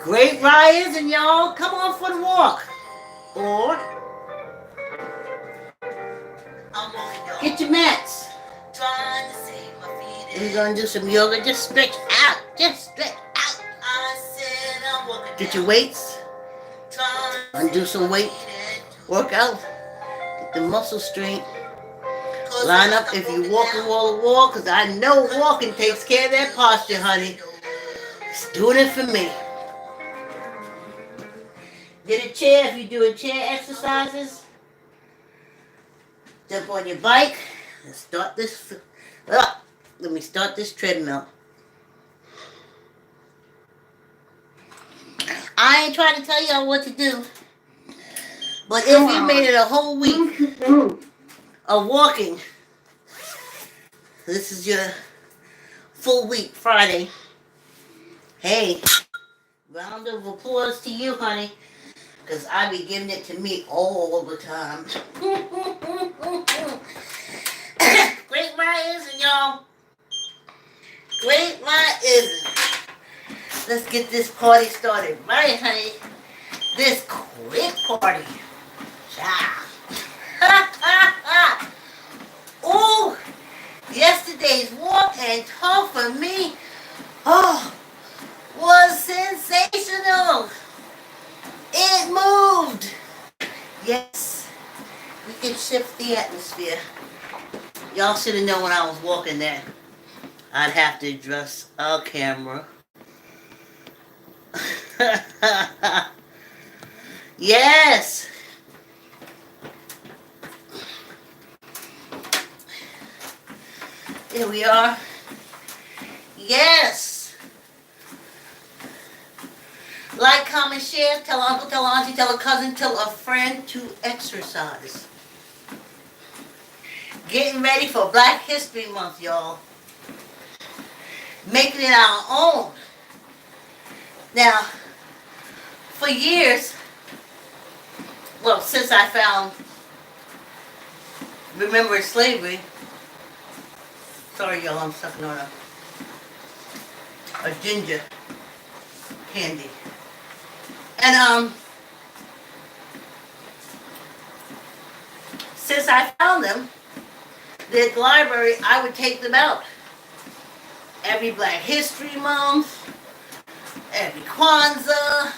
Great riders and y'all, come on for the walk. Or get your mats. We're gonna do some yoga. Just stretch out. Just stretch out. Get your weights. And do some weight workout. Get the muscle strength. Line up if you walking wall to wall, because I know walking takes care of that posture, honey. It's doing it for me. Get a chair if you're doing chair exercises. Jump on your bike. Let's start this. Let me start this treadmill. I ain't trying to tell y'all what to do. But if you made it a whole week of walking, this is your full week, Friday. Hey, round of applause to you, honey. Because I be giving it to me all the time. Great rising, y'all. Great rising. Let's get this party started. Right, honey? This quick party. Ooh, yesterday's walk and talk for me, was sensational. It moved. Yes, we can shift the atmosphere. Y'all should have known when I was walking there. I'd have to adjust our camera. Yes. Here we are. Yes. Like, comment, share, tell uncle, tell auntie, tell a cousin, tell a friend to exercise. Getting ready for Black History Month, y'all. Making it our own. Now, for years, well, since I found Remembering Slavery, sorry y'all, I'm sucking on a ginger candy. And since I found them, at the library, I would take them out. Every Black History Month, every Kwanzaa,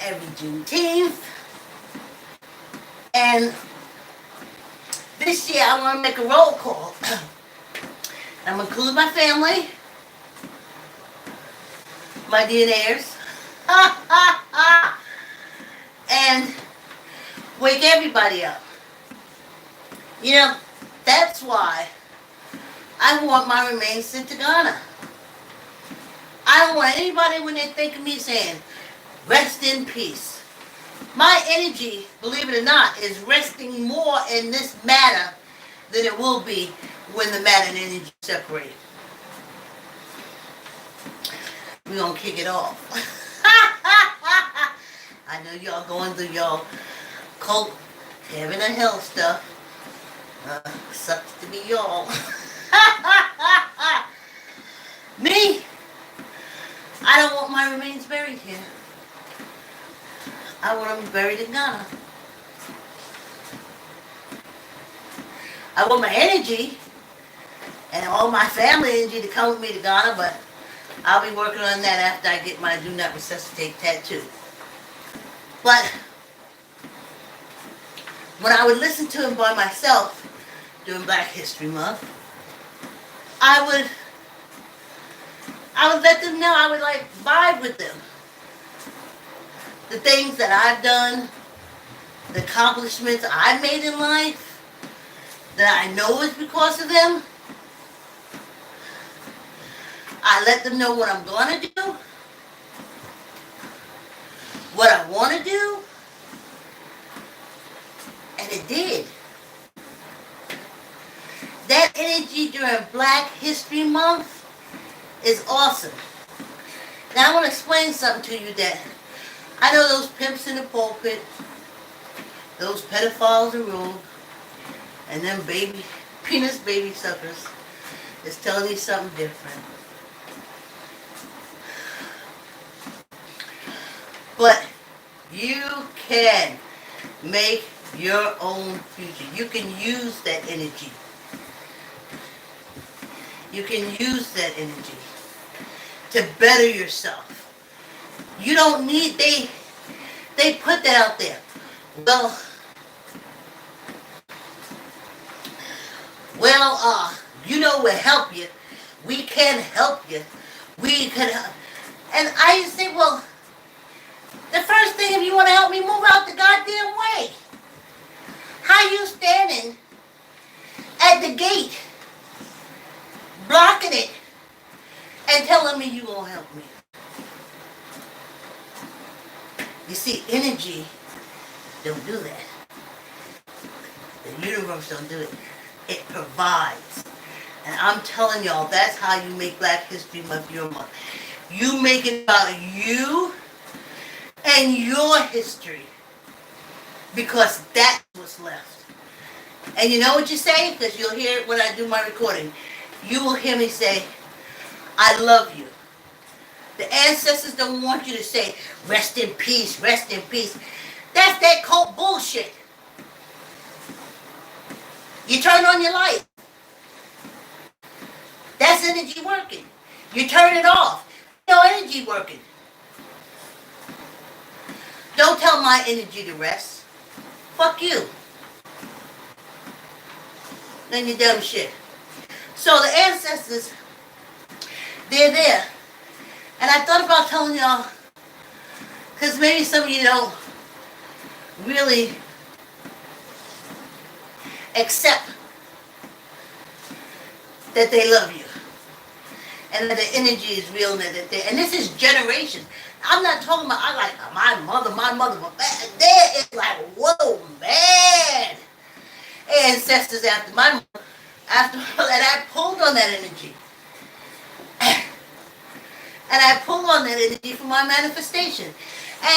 every Juneteenth. And this year I want to make a roll call. I'm going to include my family, my DNAers, and wake everybody up. You know, that's why I want my remains sent to Ghana. I don't want anybody when they think of me saying, rest in peace. My energy, believe it or not, is resting more in this matter than it will be when the matter and energy separate. We're going to kick it off. I know y'all going through y'all cult, heaven and hell stuff. Sucks to be y'all. Me, I don't want my remains buried here. I want them buried in Ghana. I want my energy and all my family energy to come with me to Ghana, but I'll be working on that after I get my Do Not Resuscitate tattoo. But when I would listen to him by myself during Black History Month, I would let them know, I would like vibe with them. The things that I've done, the accomplishments I've made in life, that I know is because of them. I let them know what I'm going to do, what I want to do, and it did. That energy during Black History Month is awesome. Now I want to explain something to you that I know those pimps in the pulpit, those pedophiles in road, and them penis baby suckers is telling you something different. But you can make your own future. You can use that energy. You can use that energy to better yourself. You don't need, they put that out there. We'll help you. We can help you. We can help. And I say, well, the first thing, if you want to help me, move out the goddamn way. How you standing at the gate, blocking it, and telling me you gonna help me? You see, energy don't do that. The universe don't do it. It provides. And I'm telling y'all, that's how you make Black History Month your month. You make it about you and your history. Because that's what's left. And you know what you say? Because you'll hear it when I do my recording. You will hear me say, I love you. The ancestors don't want you to say, rest in peace, rest in peace. That's that cult bullshit. You turn on your light. That's energy working. You turn it off. No energy working. Don't tell my energy to rest. Fuck you. And your dumb shit. So the ancestors, they're there. And I thought about telling y'all, because maybe some of you don't really accept that they love you. And that the energy is real, and this is generations. I'm not talking about, I like my mother, but there is like, whoa, man. Ancestors after my mother, and I pulled on that energy. And I pull on that energy for my manifestation. And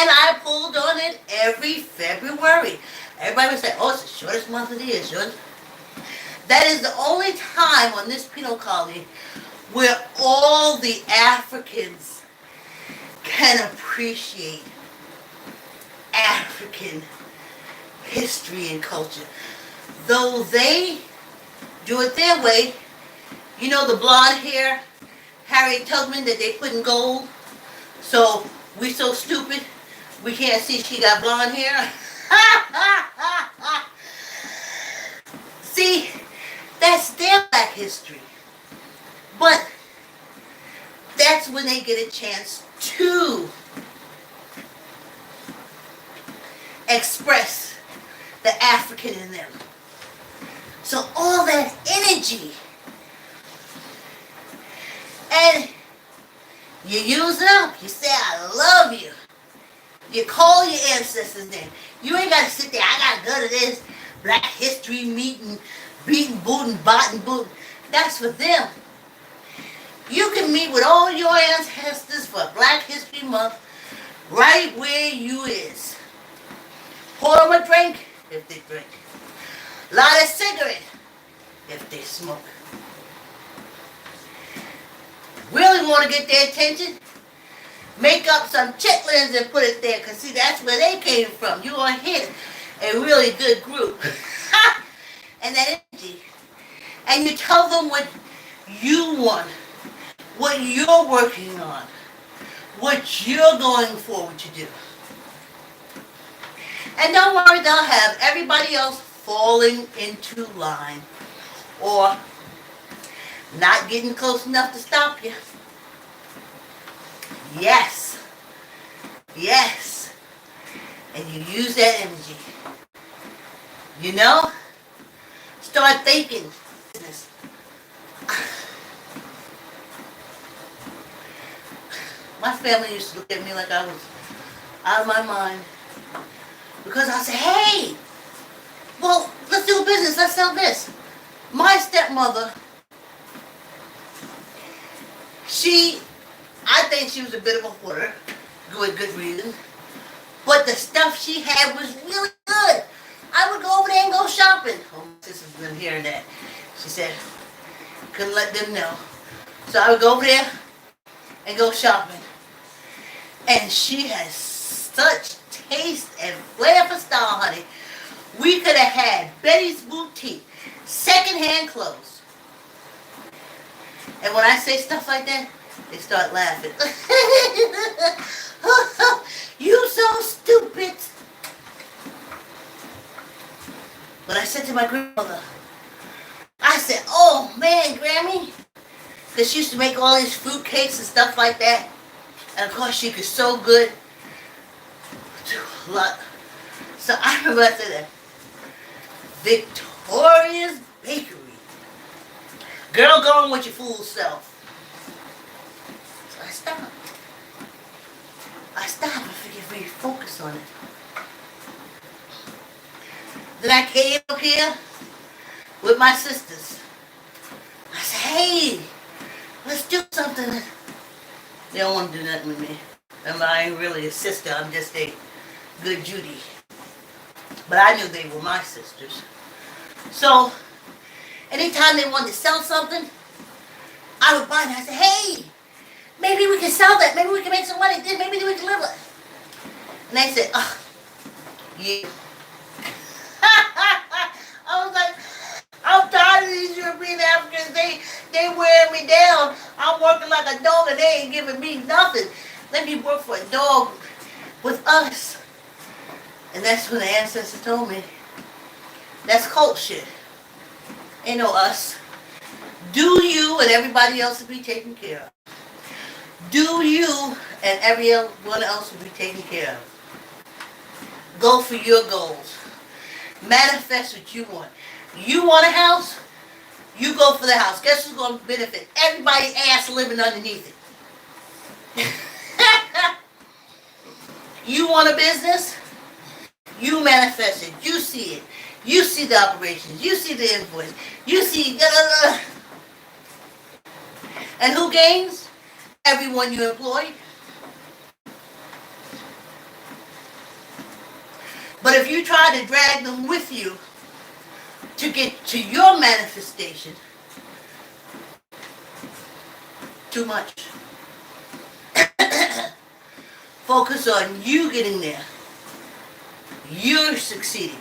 I pulled on it every February. Everybody would say, oh, it's the shortest month of the year, shortest. That is the only time on this penal colony where all the Africans can appreciate African history and culture. Though they do it their way, you know the blonde hair, Harriet Tubman that they put in gold? So we so stupid, we can't see she got blonde hair? See, that's their Black history. But that's when they get a chance to express the African in them. So all that energy, and you use it up. You say, I love you. You call your ancestors' name. You ain't got to sit there, I got to go to this Black History meeting, beating, booting, botting, booting. That's for them. You can meet with all your ancestors for Black History Month right where you is. Pour them a drink if they drink. Light a cigarette if they smoke. Really want to get their attention? Make up some chitlins and put it there, because see, that's where they came from. You're going to hit a really good group. And that energy. And you tell them what you want, what you're working on, what you're going forward to do. And don't worry, they'll have everybody else falling into line or not getting close enough to stop you. Yes. Yes. And you use that energy. You know? Start thinking. My family used to look at me like I was out of my mind. Because I said, hey, well, let's do a business. Let's sell this. My stepmother, I think she was a bit of a hoarder, with good reason. But the stuff she had was really good. I would go over there and go shopping. Oh, my sister's been hearing that. She said, couldn't let them know. So I would go over there and go shopping. And she has such taste and flair for style, honey. We could have had Betty's Boutique, secondhand clothes. And when I say stuff like that, they start laughing. You so stupid. But I said to my grandmother, I said, oh man, Grammy. Because she used to make all these fruit cakes and stuff like that. And of course she could sew good. So I remember I said that. Victoria's Bakery. Girl, go on with your fool self. So I stopped. I figured really focus on it. Then I came up here with my sisters. I said, hey, let's do something. They don't want to do nothing with me. Remember, I ain't really a sister. I'm just a good Judy. But I knew they were my sisters. So, anytime they wanted to sell something, I would buy it. And I said, hey, maybe we can sell that. Maybe we can make some money. Maybe we can live it. And they said, oh, yeah. I was like, I'm tired of these European Africans. They wear me down. I'm working like a dog and they ain't giving me nothing. Let me work for a dog with us. And that's when the ancestors told me, that's cult shit. Ain't no us. Do you and everybody else will be taken care of. Do you and everyone else will be taken care of. Go for your goals. Manifest what you want. You want a house? You go for the house. Guess who's going to benefit? Everybody's ass living underneath it. You want a business? You manifest it. You see it. You see the operations. You see the invoice. You see... And who gains? Everyone you employ. But if you try to drag them with you to get to your manifestation, too much. Focus on you getting there. You're succeeding.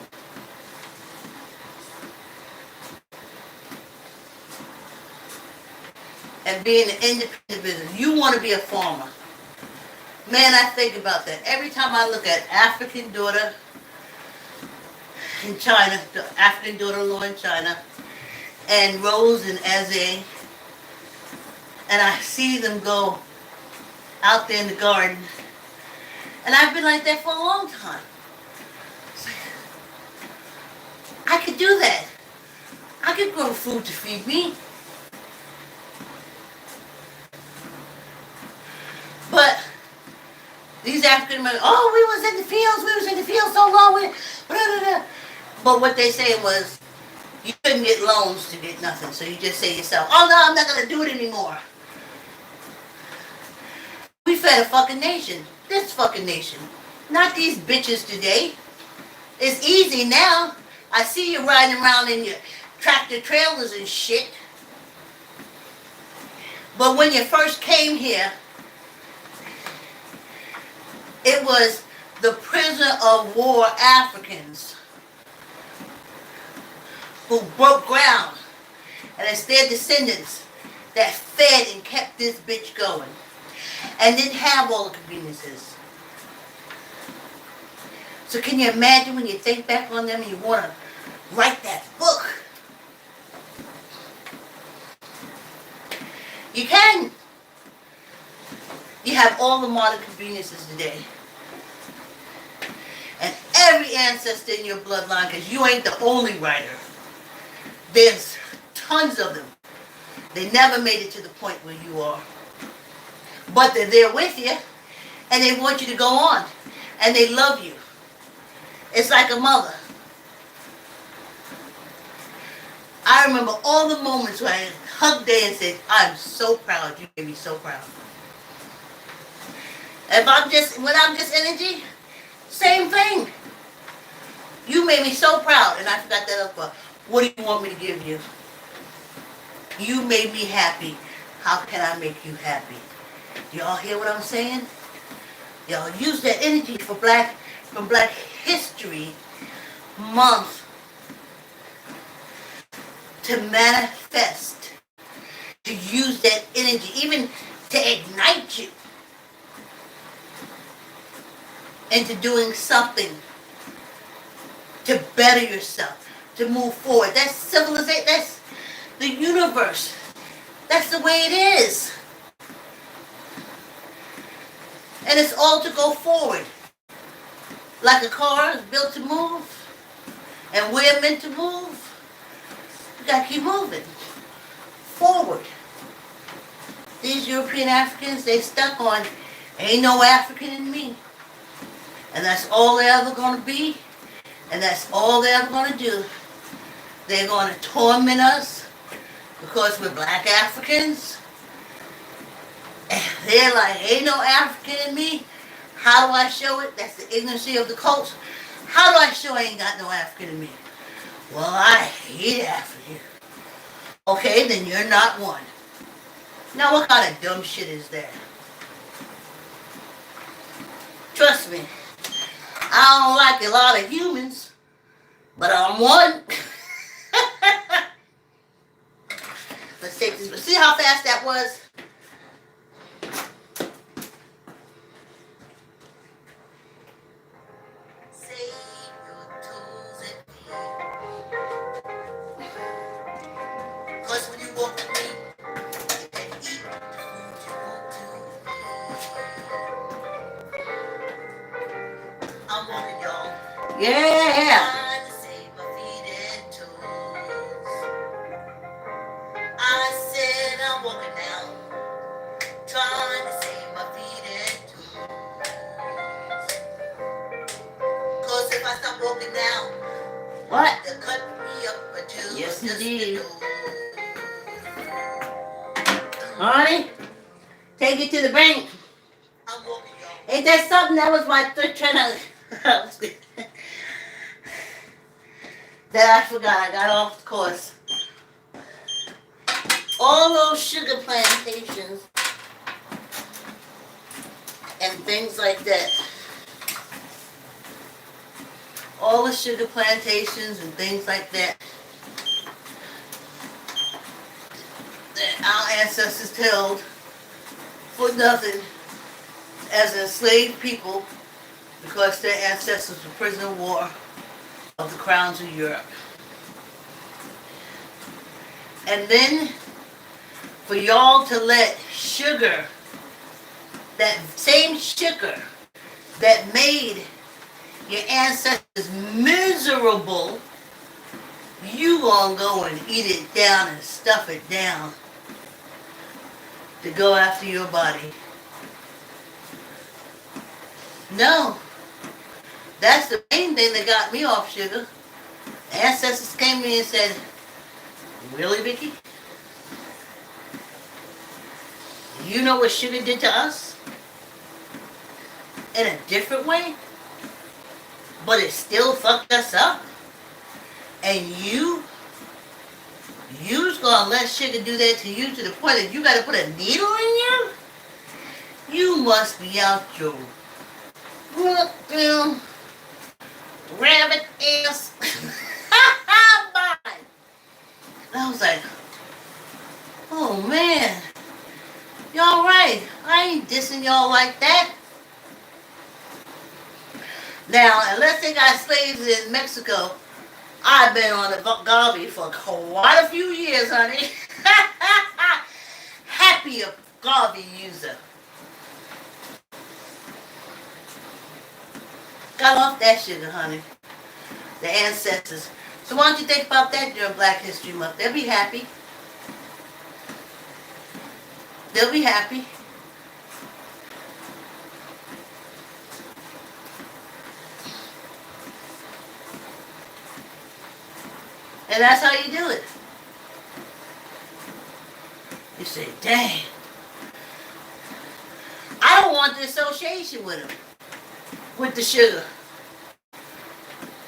And being an independent business. You want to be a farmer. Man, I think about that. Every time I look at African daughter in China, the African daughter-in-law in China, and Rose and Eze, and I see them go out there in the garden, and I've been like that for a long time. I could do that. I could grow food to feed me. But these African Americans, oh, we was in the fields so long. But what they said was, you couldn't get loans to get nothing. So you just say to yourself, oh no, I'm not going to do it anymore. We fed a fucking nation. This fucking nation. Not these bitches today. It's easy now. I see you riding around in your tractor trailers and shit. But when you first came here, it was the prisoner of war Africans who broke ground, and it's their descendants that fed and kept this bitch going and didn't have all the conveniences. So can you imagine when you think back on them and you want to write that book? You can. You have all the modern conveniences today. And every ancestor in your bloodline, because you ain't the only writer. There's tons of them. They never made it to the point where you are. But they're there with you, and they want you to go on. And they love you. It's like a mother. I remember all the moments when I hugged her and said, I'm so proud. You made me so proud. When I'm just energy, same thing. You made me so proud, and I forgot that up. What do you want me to give you? You made me happy. How can I make you happy? Do y'all hear what I'm saying? Y'all use that energy for Black History Month to manifest, to use that energy, even to ignite you into doing something to better yourself, to move forward. That's civilization. That's the universe. That's the way it is. And it's all to go forward. Like a car is built to move, and we're meant to move. We gotta keep moving forward. These European Africans, they stuck on, ain't no African in me. And that's all they're ever gonna be, and that's all they're ever gonna do. They're gonna torment us because we're Black Africans. And they're like, ain't no African in me. How do I show it? That's the ignorancy of the culture. How do I show I ain't got no African in me? Well, I hate African. Okay, then you're not one. Now, what kind of dumb shit is that? Trust me, I don't like a lot of humans, but I'm one. Let's take this. See how fast that was? Because when you walk with me and eat the food you want to eat, I'm walking, y'all. Yeah. Trying to save my feet and toes. I said I'm walking now. Trying to save my feet and toes. Cause if I stop walking now, what? They'll cut me up a tube. Yes, indeed. Honey, take it to the bank. I'm walking, y'all. Ain't that something? That was my third trying to... that I forgot. I got off the course. All those sugar plantations and things like that. All the sugar plantations and things like that. That our ancestors held for nothing as enslaved people because their ancestors were prisoners of war of the crowns of Europe. And then for y'all to let sugar, that same sugar that made your ancestors miserable, you gonna go and eat it down and stuff it down to go after your body. No. That's the main thing that got me off sugar. Ancestors came to me and said, really, Vicki? You know what sugar did to us? In a different way? But it still fucked us up? And you's gonna let sugar do that to you to the point that you gotta put a needle in you? You must be out your rabbit ass mind. I was like, oh man, y'all right. I ain't dissing y'all like that. Now, unless they got slaves in Mexico, I've been on the agave for quite a few years, honey. Happy agave user. Got off that sugar, honey. The ancestors. So why don't you think about that during Black History Month? They'll be happy. They'll be happy. And that's how you do it. You say, dang, I don't want the association with them, with the sugar.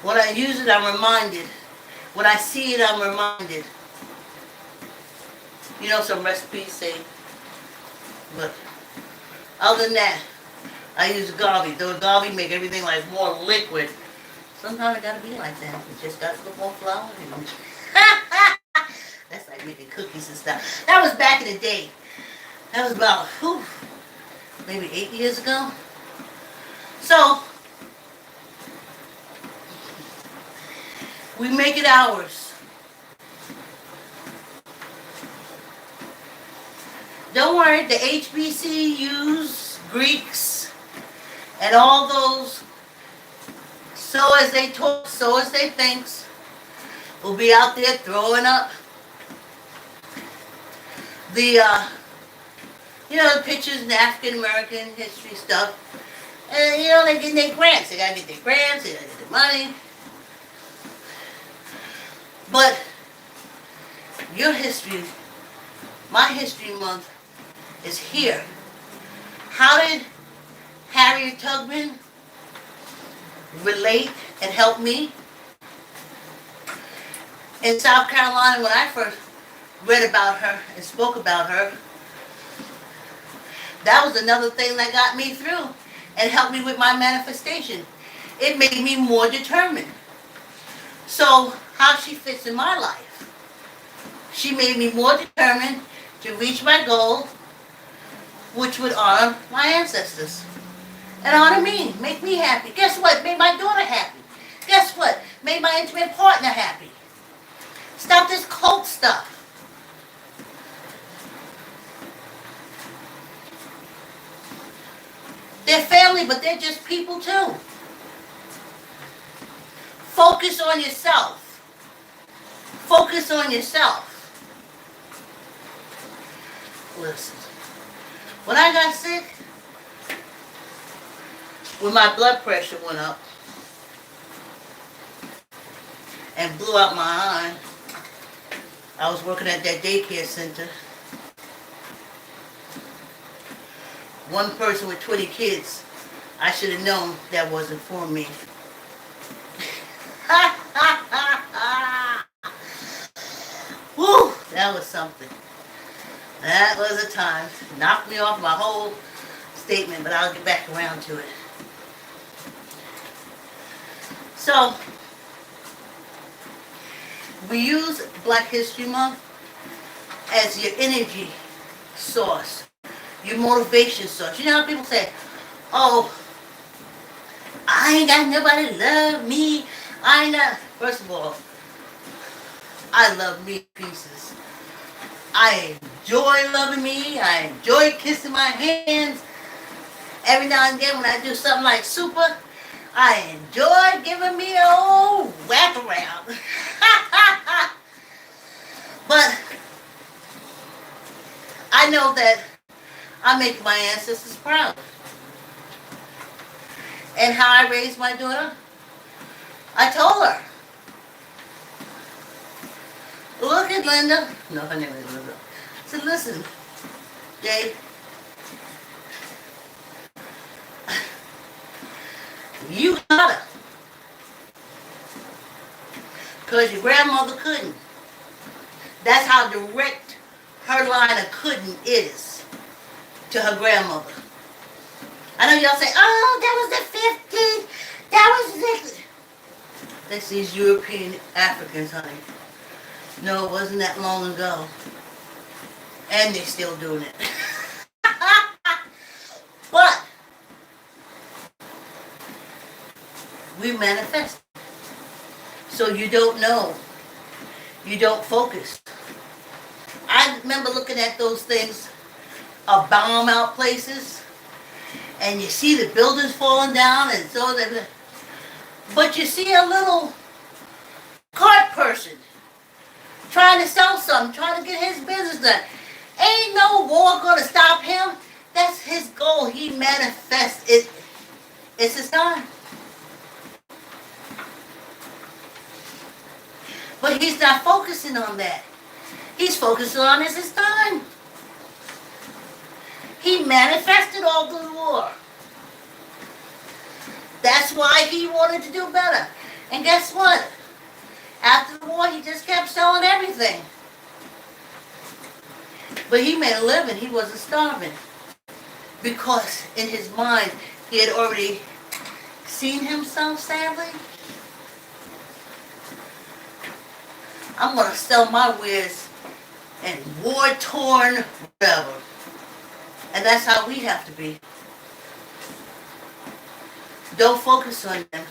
When I use it, I'm reminded. When I see it, I'm reminded. You know, some recipes say, but other than that, I use Garvey. The Garvey make everything like more liquid. Sometimes it gotta be like that. You just gotta put more flour in them. That's like making cookies and stuff. That was back in the day. That was about, maybe 8 years ago. So, we make it ours. Don't worry, the HBCUs, Greeks, and all those so as they talk, so as they think, will be out there throwing up the, the pictures in African American history stuff. And, they get their grants. They gotta get their grants, they gotta get their money. But your history, my history month is here. How did Harriet Tubman relate and help me? In South Carolina, when I first read about her and spoke about her, that was another thing that got me through and helped me with my manifestation. It made me more determined. So, how she fits in my life. She made me more determined to reach my goal, which would honor my ancestors. And honor me, make me happy. Guess what? Made my daughter happy. Guess what? Made my intimate partner happy. Stop this cult stuff. They're family, but they're just people too. Focus on yourself. Focus on yourself. Listen, when I got sick, when my blood pressure went up and blew out my eye, I was working at that daycare center. One person with 20 kids, I should have known that wasn't for me. Woo, that was something. That was a time. Knocked me off my whole statement, but I'll get back around to it. So, we use Black History Month as your energy source, your motivation source. You know how people say, oh, I ain't got nobody to love me. I ain't not. First of all, I love me pieces. I enjoy loving me. I enjoy kissing my hands. Every now and then when I do something like super, I enjoy giving me an old whack around. But I know that I make my ancestors proud. And how I raised my daughter, I told her. Look at Linda. No, her name is Linda. I said, listen, Jay, you gotta. Because your grandmother couldn't. That's how direct her line of couldn't is to her grandmother. I know y'all say, oh, that was the 50s. That was the... That's these European Africans, honey. No, it wasn't that long ago. And they're still doing it. But we manifest. So you don't know. You don't focus. I remember looking at those things, bomb out places, and you see the buildings falling down, and so that. But you see a little cart person trying to sell something, trying to get his business done. Ain't no war gonna stop him. That's his goal. He manifests it. It's his time. But he's not focusing on that. He's focusing on his time. He manifested all through the war. That's why he wanted to do better. And guess what? After the war, he just kept selling everything. But he made a living. He wasn't starving. Because in his mind, He had already seen himself, sadly. I'm going to sell my wares in war-torn whatever. And that's how we have to be. Don't focus on them.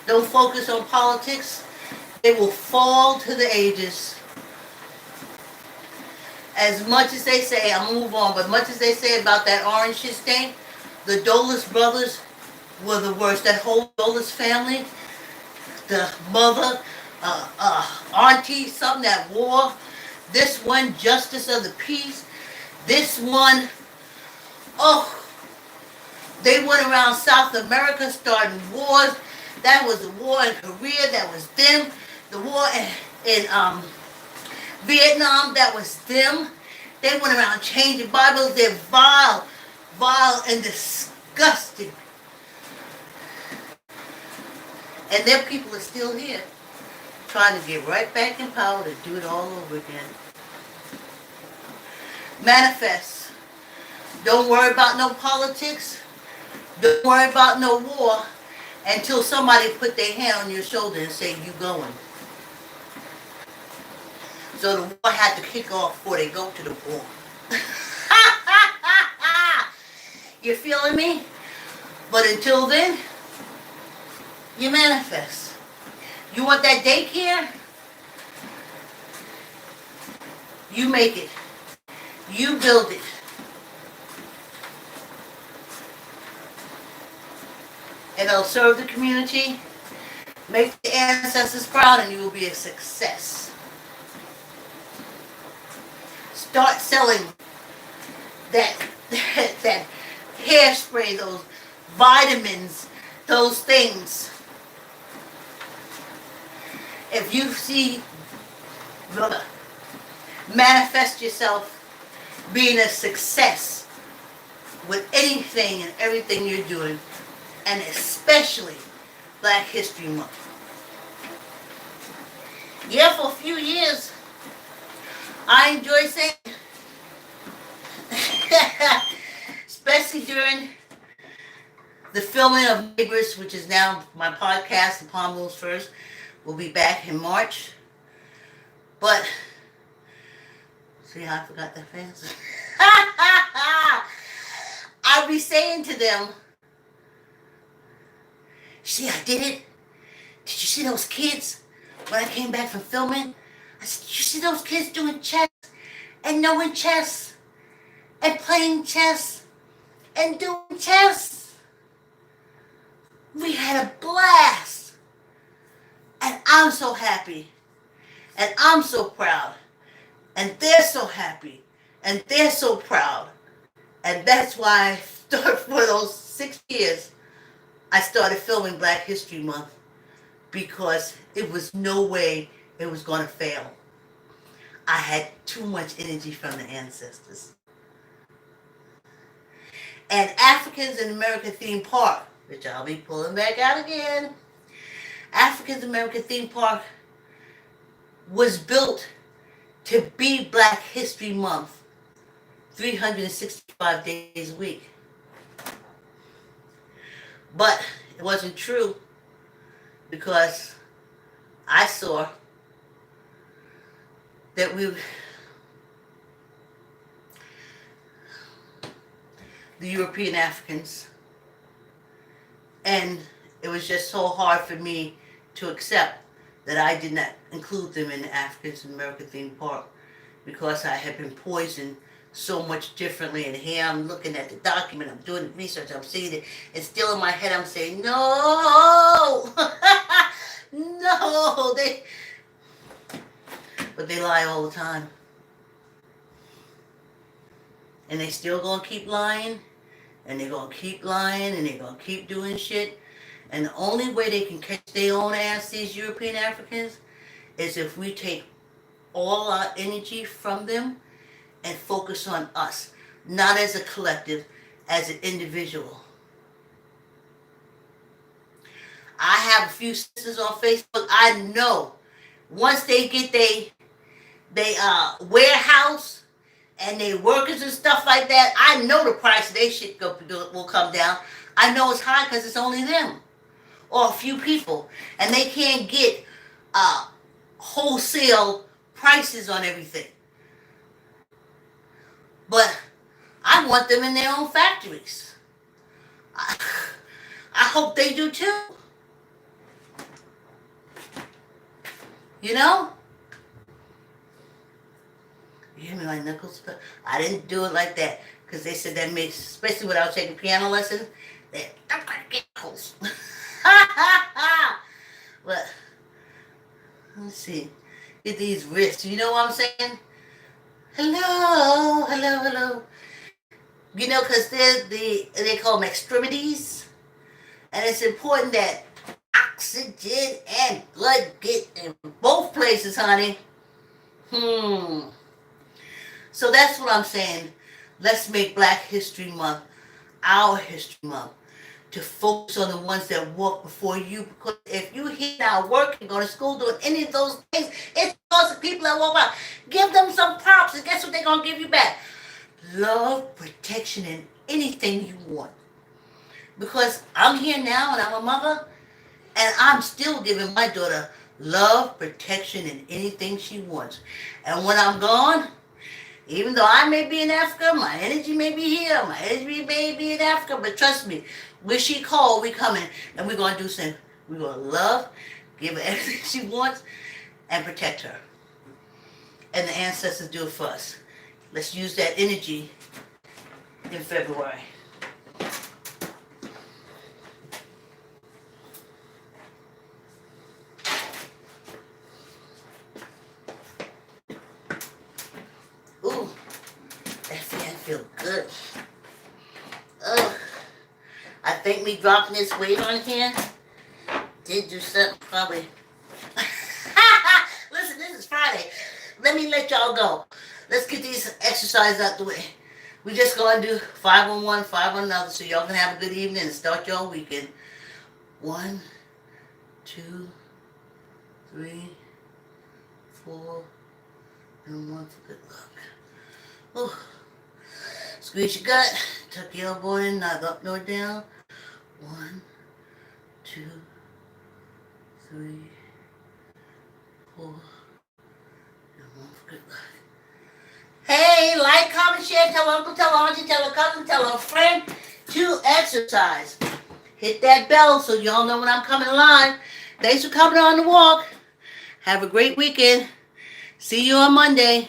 Don't focus on politics. They will fall to the ages. As much as they say, I'll move on, but much as they say about that orange shit stain, the Dulles brothers were the worst. That whole Dulles family, the mother, auntie, something that war, this one, justice of the peace, this one, oh, they went around South America starting wars. That was the war in Korea, that was them. The war in Vietnam, that was them. They went around changing Bibles. They're vile, vile, and disgusting. And their people are still here, trying to get right back in power to do it all over again. Manifest. Don't worry about no politics. Don't worry about no war until somebody put their hand on your shoulder and say, you going. So the war had to kick off before they go to the war. You feeling me? But until then, you manifest. You want that daycare? You make it. You build it. And it'll serve the community, make the ancestors proud, and you will be a success. Start selling that hairspray, those vitamins, those things. If you see, manifest yourself being a success with anything and everything you're doing, and especially Black History Month. Yeah, for a few years, I enjoyed saying, especially during the filming of Neighbors, which is now my podcast, The Palm Moves First, will be back in March. But, see how I forgot that fast? I'll be saying to them, see, I did it. Did you see those kids when I came back from filming? I said, did you see those kids doing chess and knowing chess and playing chess and doing chess? We had a blast. And I'm so happy. And I'm so proud. And they're so happy. And they're so proud. And that's why I started for those 6 years. I started filming Black History Month because it was no way it was going to fail. I had too much energy from the ancestors. And Africans in America Theme Park, which I'll be pulling back out again, Africans American Theme Park was built to be Black History Month 365 days a week. But it wasn't true because I saw that the European Africans, and it was just so hard for me to accept that I did not include them in the Africans American Theme Park because I had been poisoned so much differently. And here I'm looking at the document, I'm doing the research, I'm seeing it, it's still in my head, I'm saying, no, no, but they lie all the time. And they still gonna keep lying, and they're gonna keep lying, and they're gonna keep doing shit. And the only way they can catch their own ass, these European Africans, is if we take all our energy from them and focus on us, not as a collective, as an individual. I have a few sisters on Facebook. I know once they get they warehouse and they workers and stuff like that, I know the price of their shit will come down. I know it's high because it's only them or a few people, and they can't get wholesale prices on everything. But I want them in their own factories. I, I hope they do too. You know? You hear me, my knuckles? But I didn't do it like that because they said that makes, especially when I was taking piano lessons, that I'm gonna get knuckles. But let's see. Get these wrists. You know what I'm saying? Hello, hello, hello. You know, because they call them extremities, and it's important that oxygen and blood get in both places, honey. So that's what I'm saying. Let's make Black History Month our History Month, to focus on the ones that walk before you. Because if you here now working, going to school, doing any of those things, it's because of people that walk by. Give them some props, and guess what they're going to give you back? Love, protection, and anything you want. Because I'm here now and I'm a mother, and I'm still giving my daughter love, protection, and anything she wants. And when I'm gone, even though I may be in Africa, my energy may be here, my energy may be in Africa, but trust me, when she called, we coming, and we're going to do something. We're going to love, give her everything she wants, and protect her. And the ancestors do it for us. Let's use that energy in February. Ooh, that fan feels good. I think me dropping this weight on here did do something probably. Listen, this is Friday. Let me let y'all go. Let's get these exercises out the way. We just going to do 5 on one, 5 on another, so y'all can have a good evening and start your weekend. 1, 2, 3, 4, and 1 for good luck. Ooh. Squeeze your gut, tuck your elbow in, neither up nor down. 1, 2, 3, 4, and 1 for good luck. Hey, like, comment, share, tell uncle, tell auntie, tell a cousin, tell a friend to exercise. Hit that bell so y'all know when I'm coming live. Thanks for coming on the walk. Have a great weekend. See you on Monday.